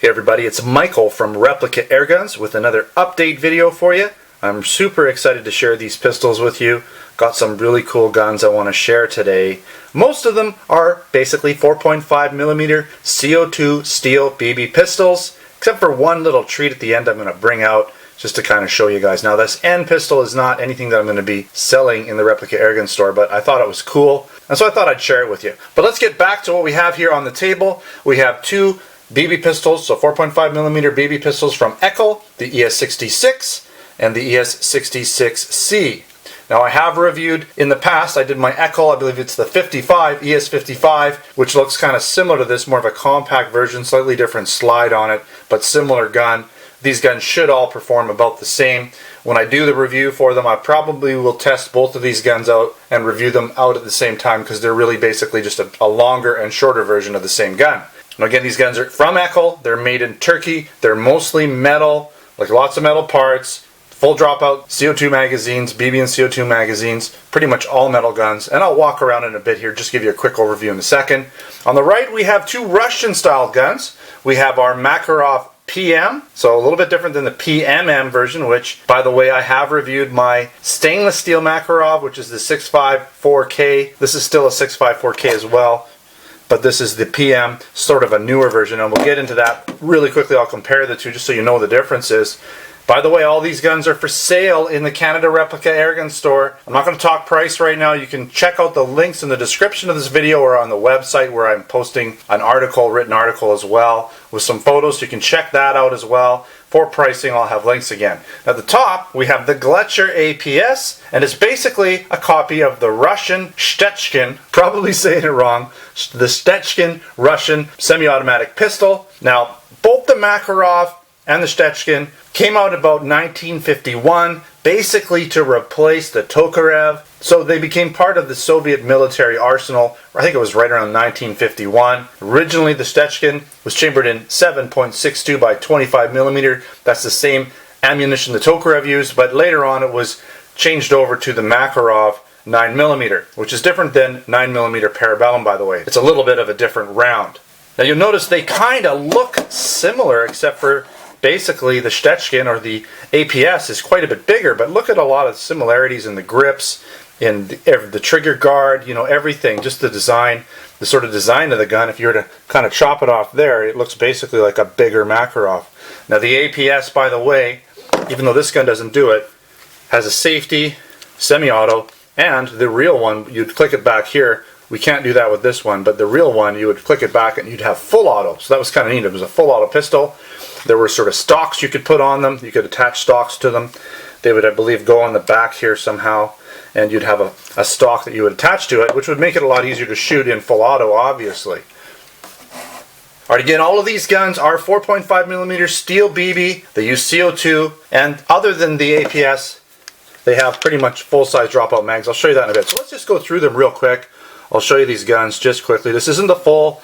Hey everybody, it's Michael from Replica Airguns with another update video for you. I'm super excited to share these pistols with you. Got some really cool guns I want to share today. Most of them are basically 4.5mm CO2 steel BB pistols, except for one little treat at the end I'm going to bring out just to kind of show you guys. Now this end pistol is not anything that I'm going to be selling in the Replica Airgun store, but I thought it was cool, and so I thought I'd share it with you. But let's get back to what we have here on the table. We have two BB pistols, so 4.5mm BB pistols from EKOL, the ES66 and the ES66C. Now I have reviewed in the past, I did my EKOL, I believe it's the 55, ES55, which looks kind of similar to this, more of a compact version, slightly different slide on it, but similar gun. These guns should all perform about the same. When I do the review for them, I probably will test both of these guns out and review them out at the same time because they're really basically just a longer and shorter version of the same gun. Now again, these guns are from EKOL, they're made in Turkey, they're mostly metal, like lots of metal parts, full dropout CO2 magazines, BB and CO2 magazines, pretty much all metal guns, and I'll walk around in a bit here, just give you a quick overview in a second. On the right we have two Russian style guns. We have our Makarov PM, so a little bit different than the PMM version, which, by the way, I have reviewed my stainless steel Makarov, which is the 654K. This is still a 654K as well, but this is the PM, sort of a newer version, and we'll get into that really quickly. I'll compare the two just so you know the differences. By the way, all these guns are for sale in the Canada Replica Airgun store. I'm not going to talk price right now. You can check out the links in the description of this video or on the website where I'm posting an article, written article as well, with some photos. So you can check that out as well. For pricing, I'll have links again. At the top, we have the Gletcher APS, and it's basically a copy of the Russian Stechkin, probably saying it wrong, the Stechkin Russian semi-automatic pistol. Now, both the Makarov and the Stechkin came out about 1951, basically to replace the Tokarev. So they became part of the Soviet military arsenal. I think it was right around 1951. Originally, the Stechkin was chambered in 7.62 by 25mm. That's the same ammunition the Tokarev used, but later on it was changed over to the Makarov 9mm, which is different than 9mm Parabellum, by the way. It's a little bit of a different round. Now you'll notice they kind of look similar, except for basically the Stechkin, or the APS, is quite a bit bigger, but look at a lot of similarities in the grips, in the trigger guard, you know, everything, just the design, the sort of design of the gun. If you were to kind of chop it off there, it looks basically like a bigger Makarov. Now the APS, by the way, even though this gun doesn't do it, has a safety, semi-auto, and the real one, you'd click it back here. We can't do that with this one, but the real one, you would click it back and you'd have full auto. So that was kind of neat. It was a full auto pistol. There were sort of stocks you could put on them. You could attach stocks to them. They would, I believe, go on the back here somehow, and you'd have a stock that you would attach to it, which would make it a lot easier to shoot in full auto, obviously. Alright, again, all of these guns are 4.5mm steel BB. They use CO2, and other than the APS, they have pretty much full-size dropout mags. I'll show you that in a bit. So let's just go through them real quick. I'll show you these guns just quickly. This isn't the full,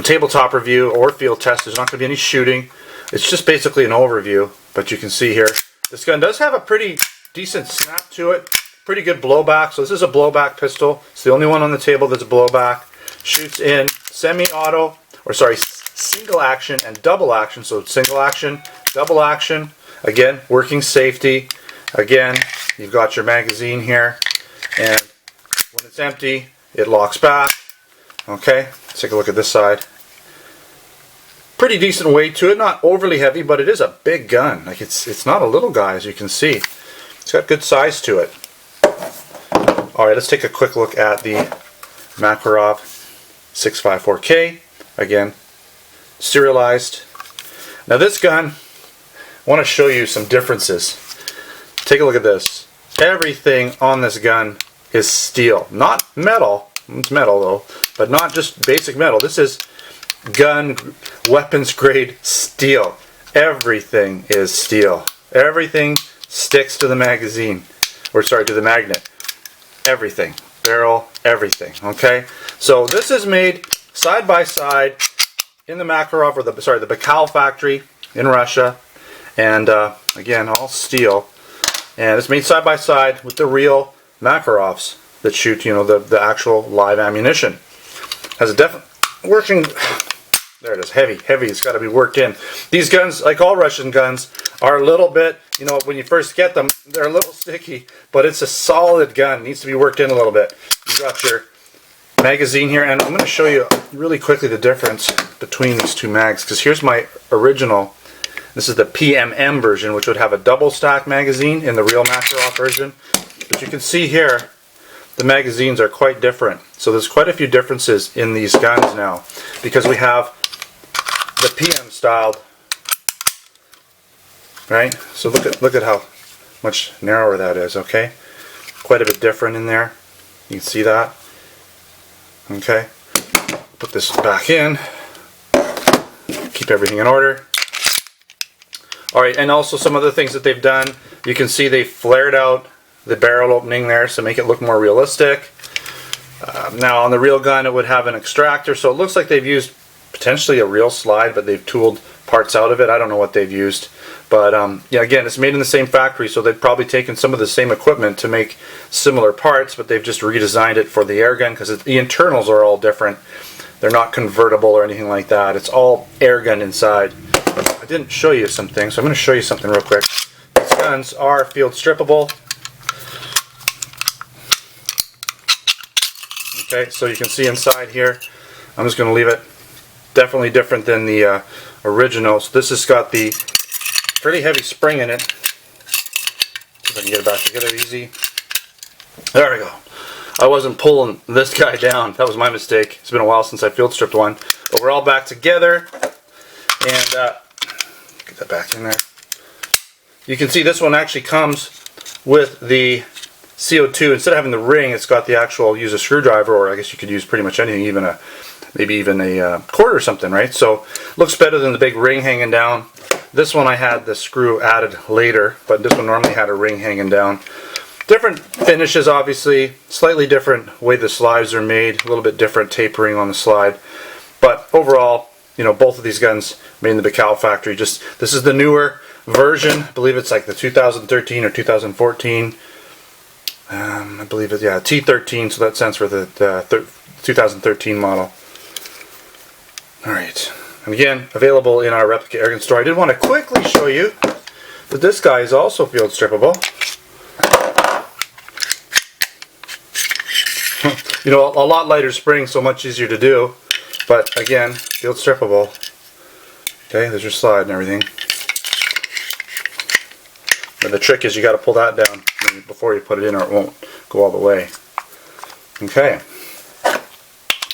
tabletop review or field test. There's not going to be any shooting. It's just basically an overview, but you can see here, this gun does have a pretty decent snap to it. Pretty good blowback. So this is a blowback pistol. It's the only one on the table that's a blowback. Shoots in semi-auto, or sorry, single action and double action. So single action, double action. Again, working safety. Again, you've got your magazine here, and when it's empty, it locks back. Okay, let's take a look at this side. Pretty decent weight to it, not overly heavy, but it is a big gun. Like it's not a little guy, as you can see. It's got good size to it. Alright, let's take a quick look at the Makarov 654K. Again, serialized. Now this gun, I want to show you some differences. Take a look at this. Everything on this gun is steel, not metal. It's metal though, but not just basic metal. This is gun weapons grade steel. Everything is steel. Everything sticks to the magazine, or sorry, to the magnet. Everything, barrel, everything. Okay, so this is made side by side in the Makarov, or the Baikal factory in Russia, and again, all steel, and it's made side by side with the real Makarovs that shoot, the actual live ammunition. Has a definite working There it is, heavy, heavy. It's got to be worked in. These guns, like all Russian guns, are a little bit, you know, when you first get them, they're a little sticky, but it's a solid gun. It needs to be worked in a little bit. You got your magazine here, and I'm going to show you really quickly the difference between these two mags, because here's my original. This is the PMM version, which would have a double stack magazine in the real Makarov version. But you can see here, the magazines are quite different. So there's quite a few differences in these guns now, because we have the PM styled, right? So look at how much narrower that is. Okay, quite a bit different in there. You can see that. Okay, put this back in. Keep everything in order. All right, and also some other things that they've done. You can see they flared out the barrel opening there, so make it look more realistic. Now on the real gun, it would have an extractor, so it looks like they've used potentially a real slide, but they've tooled parts out of it. I don't know what they've used, but yeah, again, it's made in the same factory, so they've probably taken some of the same equipment to make similar parts, but they've just redesigned it for the air gun, because the internals are all different. They're not convertible or anything like that. It's all air gun inside. I didn't show you some things, so I'm going to show you something real quick. These guns are field strippable. Okay, so you can see inside here. I'm just going to leave it. Definitely different than the original. So this has got the pretty heavy spring in it. See if I can get it back together easy. There we go. I wasn't pulling this guy down. That was my mistake. It's been a while since I field stripped one. But we're all back together. And get that back in there. You can see this one actually comes with the CO2. Instead of having the ring, it's got the actual, use a screwdriver, or I guess you could use pretty much anything, even a maybe even a cord or something, right? So looks better than the big ring hanging down. This one I had the screw added later, but this one normally had a ring hanging down. Different finishes, obviously, slightly different way the slides are made, a little bit different tapering on the slide, but overall, you know, both of these guns made in the Baikal factory. Just this is the newer version. I believe it's like the 2013 or 2014. I believe it's, yeah, T13, so that stands for the 2013 model. Alright, and again, available in our Replica Airgun store. I did want to quickly show you that this guy is also field strippable. You know, a lot lighter spring, so much easier to do. But again, field strippable. Okay, there's your slide and everything. And the trick is you got to pull that down before you put it in, or it won't go all the way. Okay.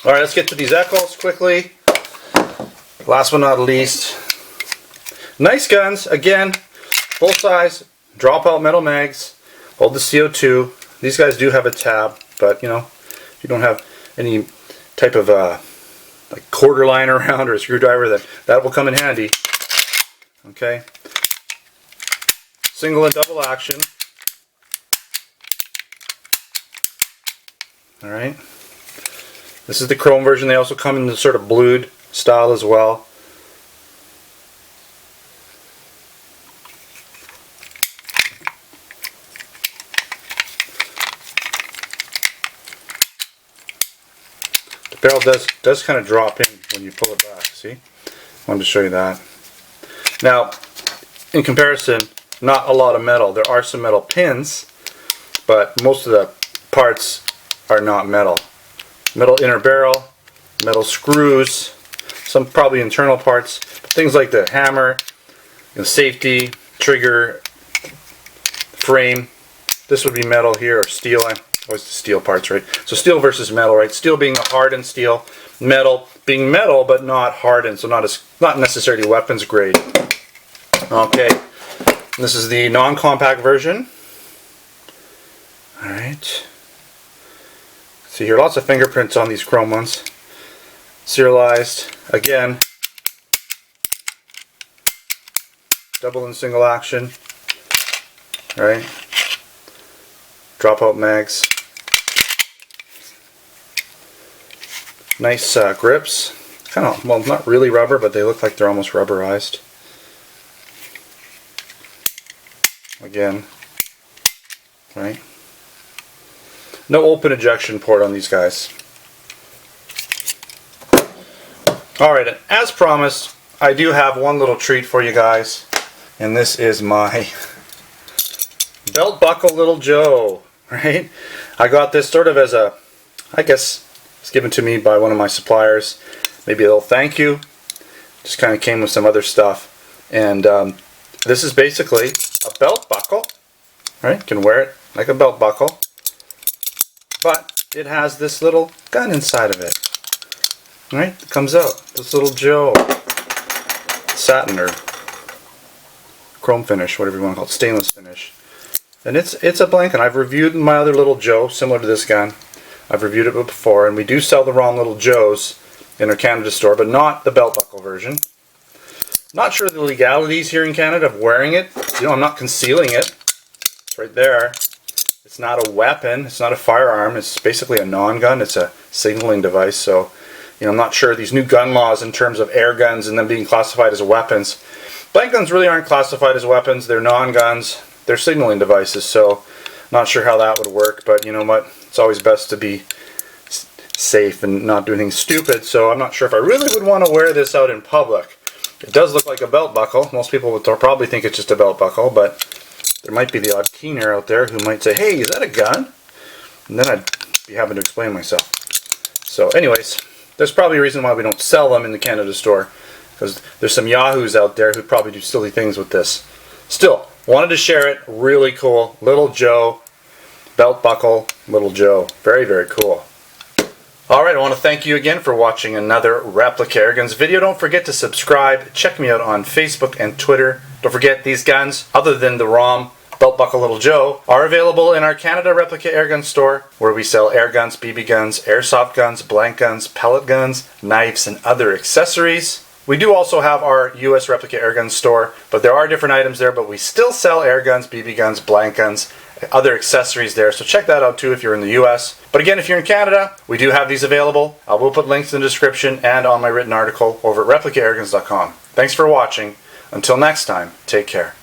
All right, let's get to these EKOLs quickly. Last but not least, nice guns. Again, full size, drop out metal mags. Hold the CO2. These guys do have a tab, but you know, if you don't have any type of like quarter line around or a screwdriver, that will come in handy. Okay. Single and double action. Alright. This is the chrome version. They also come in the sort of blued style as well. The barrel does kind of drop in when you pull it back. See? I wanted to show you that. Now, in comparison, not a lot of metal. There are some metal pins, but most of the parts are not metal. Metal inner barrel, metal screws, some probably internal parts, but things like the hammer, the safety, trigger, frame. This would be metal here, or steel. Always the steel parts, right? So steel versus metal, right? Steel being the hardened steel, metal being metal but not hardened, so not necessarily weapons grade. Okay, this is the non-compact version. All right. See here, lots of fingerprints on these chrome ones. Serialized again. Double and single action. All right. Dropout mags. Nice grips. Kind of, well, not really rubber, but they look like they're almost rubberized. Again, right? No open ejection port on these guys. Alright, as promised, I do have one little treat for you guys, and this is my belt buckle Little Joe, right? I got this sort of as a, I guess, it's given to me by one of my suppliers. Maybe a little thank you. Just kind of came with some other stuff. And this is basically a belt buckle, right? You can wear it like a belt buckle. But it has this little gun inside of it. Right? It comes out. This Little Joe. Satin or chrome finish, whatever you want to call it, stainless finish. And it's a blank, and I've reviewed my other Little Joe, similar to this gun. I've reviewed it before, and we do sell the ROM Little Joes in our Canada store, but not the belt buckle version. Not sure of the legalities here in Canada of wearing it. You know, I'm not concealing it. It's right there. It's not a weapon. It's not a firearm. It's basically a non-gun. It's a signaling device. So, you know, I'm not sure these new gun laws in terms of air guns and them being classified as weapons. Blank guns really aren't classified as weapons. They're non-guns. They're signaling devices. So, not sure how that would work. But you know what? It's always best to be safe and not do anything stupid. So I'm not sure if I really would want to wear this out in public. It does look like a belt buckle. Most people would probably think it's just a belt buckle, but there might be the odd keener out there who might say, hey, is that a gun? And then I'd be having to explain myself. So anyways, there's probably a reason why we don't sell them in the Canada store, because there's some yahoos out there who probably do silly things with this. Still, wanted to share it. Really cool. Little Joe. Belt buckle. Little Joe. Very, very cool. Alright, I want to thank you again for watching another Replica Airguns video. Don't forget to subscribe. Check me out on Facebook and Twitter. Don't forget, these guns, other than the ROM Belt Buckle Little Joe, are available in our Canada Replica Airgun store, where we sell air guns, BB guns, airsoft guns, blank guns, pellet guns, knives, and other accessories. We do also have our US Replica Airgun store, but there are different items there, but we still sell air guns, BB guns, blank guns, other accessories there, so check that out too if you're in the US. But again, if you're in Canada, we do have these available. I will put links in the description and on my written article over at replicairguns.com. Thanks for watching. Until next time, take care.